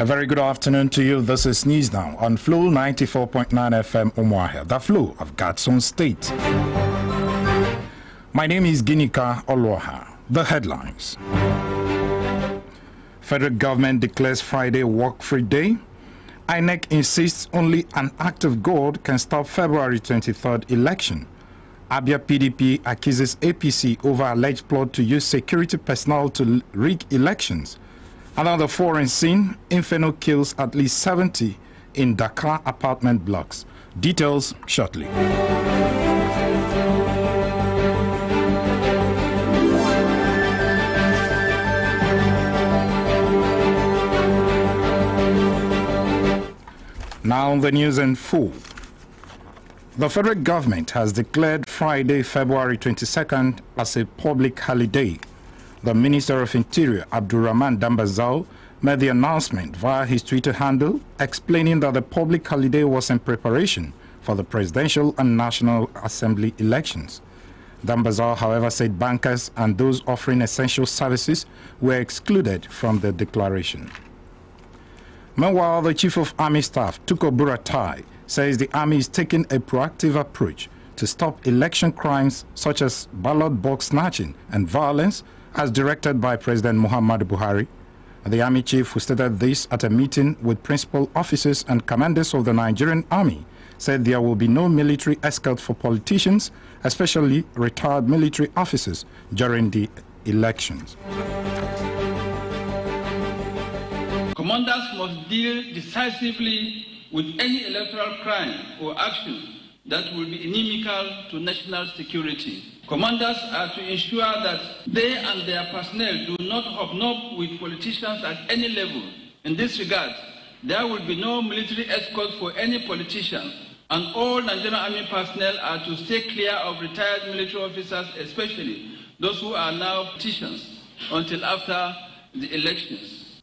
A very good afternoon to you. This is News Now on Flow 94.9 FM Oluoha, the flow of God's own state. My name is Ginika Oluoha. The headlines. Federal government declares Friday work-free day. INEC insists only an act of God can stop February 23rd election. Abia PDP accuses APC over alleged plot to use security personnel to rig elections. Another foreign scene, Inferno kills at least 70 in Dakar apartment blocks. Details shortly. Now the news in full. The federal government has declared Friday, February 22nd as a public holiday. The Minister of Interior, Abdulrahman Dambazao, made the announcement via his Twitter handle, explaining that the public holiday was in preparation for the presidential and National Assembly elections. Dambazao, however, said bankers and those offering essential services were excluded from the declaration. Meanwhile, the Chief of Army Staff, Tuko Buratai, says the Army is taking a proactive approach to stop election crimes such as ballot box snatching and violence, as directed by President Muhammadu Buhari. The Army Chief, who stated this at a meeting with principal officers and commanders of the Nigerian Army, said there will be no military escort for politicians, especially retired military officers, during the elections. Commanders must deal decisively with any electoral crime or action that will be inimical to national security. Commanders are to ensure that they and their personnel do not hobnob with politicians at any level. In this regard, there will be no military escort for any politician, and all Nigerian Army personnel are to stay clear of retired military officers, especially those who are now politicians, until after the elections.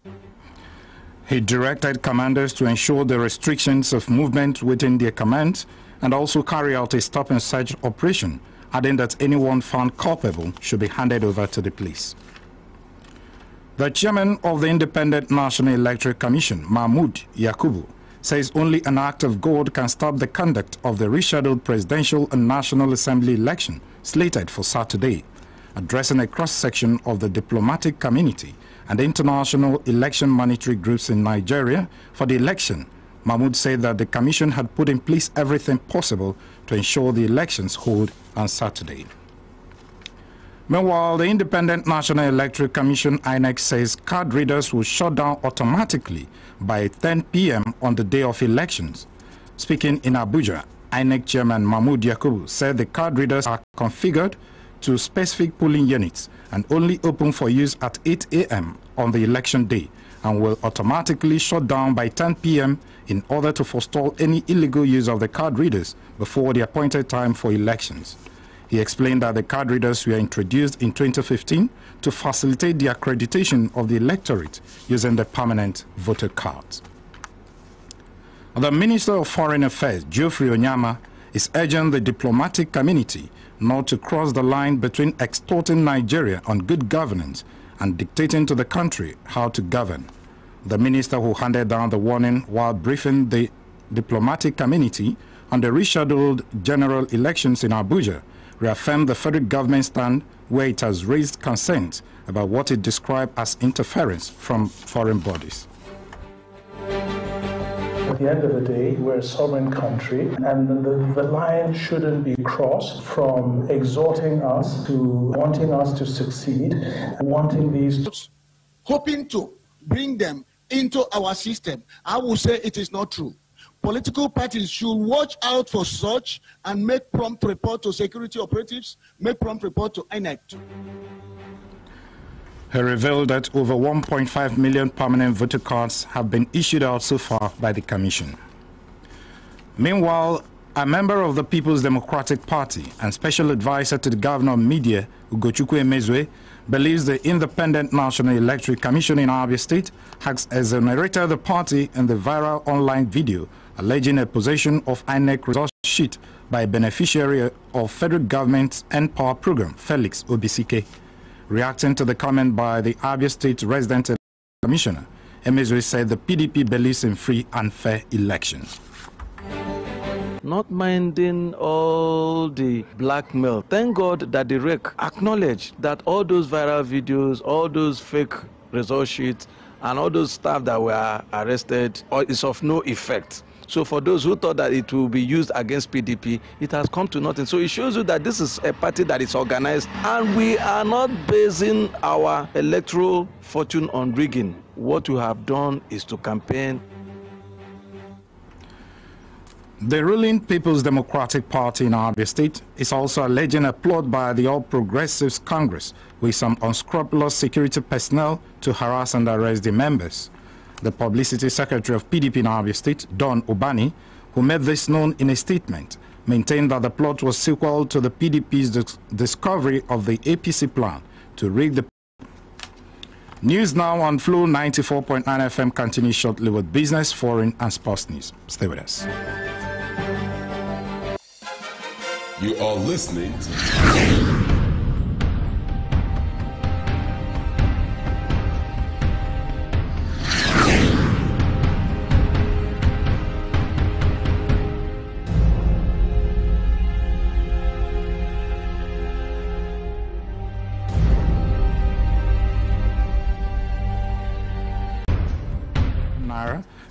He directed commanders to ensure the restrictions of movement within their command and also carry out a stop-and-search operation, adding that anyone found culpable should be handed over to the police. The chairman of the Independent National Electoral Commission, Mahmoud Yakubu, says only an act of God can stop the conduct of the rescheduled presidential and National Assembly election slated for Saturday. Addressing a cross-section of the diplomatic community and international election monitoring groups in Nigeria for the election, Mahmoud said that the commission had put in place everything possible to ensure the elections hold on Saturday. Meanwhile, the Independent National Electoral Commission, INEC, says card readers will shut down automatically by 10 p.m. on the day of elections. Speaking in Abuja, INEC Chairman Mahmoud Yakubu said the card readers are configured to specific polling units and only open for use at 8 a.m. on the election day, and will automatically shut down by 10 p.m. in order to forestall any illegal use of the card readers before the appointed time for elections. He explained that the card readers were introduced in 2015 to facilitate the accreditation of the electorate using the permanent voter cards. The Minister of Foreign Affairs, Geoffrey Onyama, is urging the diplomatic community not to cross the line between extorting Nigeria on good governance and dictating to the country how to govern. The minister, who handed down the warning while briefing the diplomatic community on the rescheduled general elections in Abuja, reaffirmed the federal government stand, where it has raised concerns about what it described as interference from foreign bodies. At the end of the day, we're a sovereign country, and the line shouldn't be crossed from exhorting us to wanting us to succeed and wanting these... Hoping to bring them into our system. I will say it is not true. Political parties should watch out for such and make prompt report to security operatives, make prompt report to INEC. He revealed that over 1.5 million permanent voter cards have been issued out so far by the Commission. Meanwhile, a member of the People's Democratic Party and special advisor to the Governor of Media, Ugochukwu Emezue, believes the Independent National Electoral Commission in Abia State has exonerated the party in the viral online video alleging a possession of INEC results sheet by a beneficiary of federal government's End Power program, Felix Obisike. Reacting to the comment by the Abia State Resident Commissioner, Emezue said the PDP believes in free and fair elections. Not minding all the blackmail. Thank God that the REC acknowledged that all those viral videos, all those fake result sheets, and all those staff that were arrested is of no effect. So for those who thought that it will be used against PDP, it has come to nothing. So it shows you that this is a party that is organized, and we are not basing our electoral fortune on rigging. What we have done is to campaign. The ruling People's Democratic Party in Abia State is also alleging a plot by the All Progressives Congress with some unscrupulous security personnel to harass and arrest the members. The publicity secretary of PDP in Abia State, Don Obani, who made this known in a statement, maintained that the plot was sequel to the PDP's discovery of the APC plan to rig the News now on Flow 94.9 FM continues shortly with business, foreign and sports news. Stay with us. You are listening to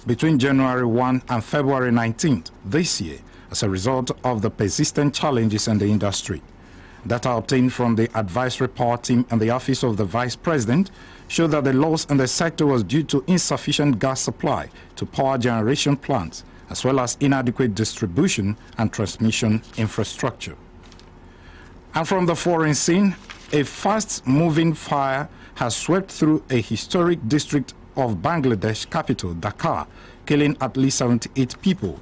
between January 1 and February 19th this year as a result of the persistent challenges in the industry. Data obtained from the advisory power team and the office of the vice president show that the loss in the sector was due to insufficient gas supply to power generation plants, as well as inadequate distribution and transmission infrastructure. And from the foreign scene, a fast-moving fire has swept through a historic district of Bangladesh capital, Dhaka, killing at least 78 people.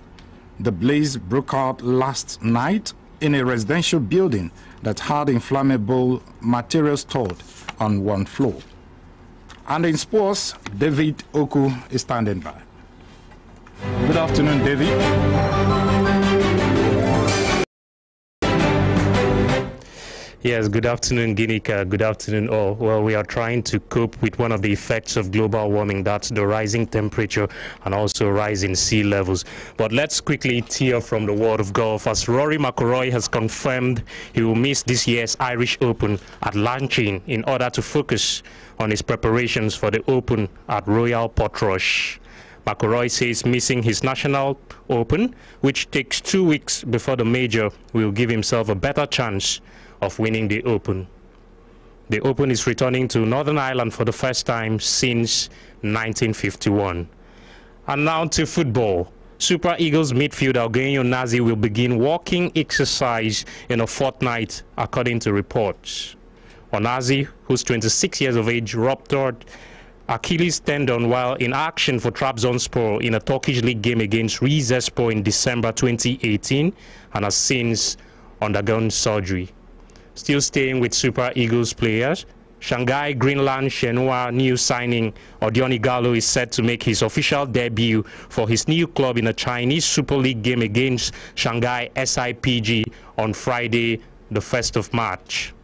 The blaze broke out last night in a residential building that had inflammable materials stored on one floor. And in sports, David Oku is standing by. Good afternoon, David. Yes, good afternoon, Ginika. Good afternoon, all. Well, we are trying to cope with one of the effects of global warming, that's the rising temperature and also rising sea levels. But let's quickly hear from the world of golf, as Rory McIlroy has confirmed he will miss this year's Irish Open at Lanchin in order to focus on his preparations for the Open at Royal Portrush. McIlroy says missing his National Open, which takes 2 weeks before the major, will give himself a better chance of winning the Open. The Open is returning to Northern Ireland for the first time since 1951. And now to football. Super Eagles midfielder Eugenio Nazi will begin walking exercise in a fortnight, according to reports. Onazi, who's 26 years of age, ruptured Achilles tendon while in action for Trabzonspor in a Turkish league game against Rizespor in December 2018 and has since undergone surgery. Still staying with Super Eagles players, Shanghai Greenland Shenhua new signing Odion Ighalo is set to make his official debut for his new club in a Chinese Super League game against Shanghai SIPG on Friday, the 1st of March.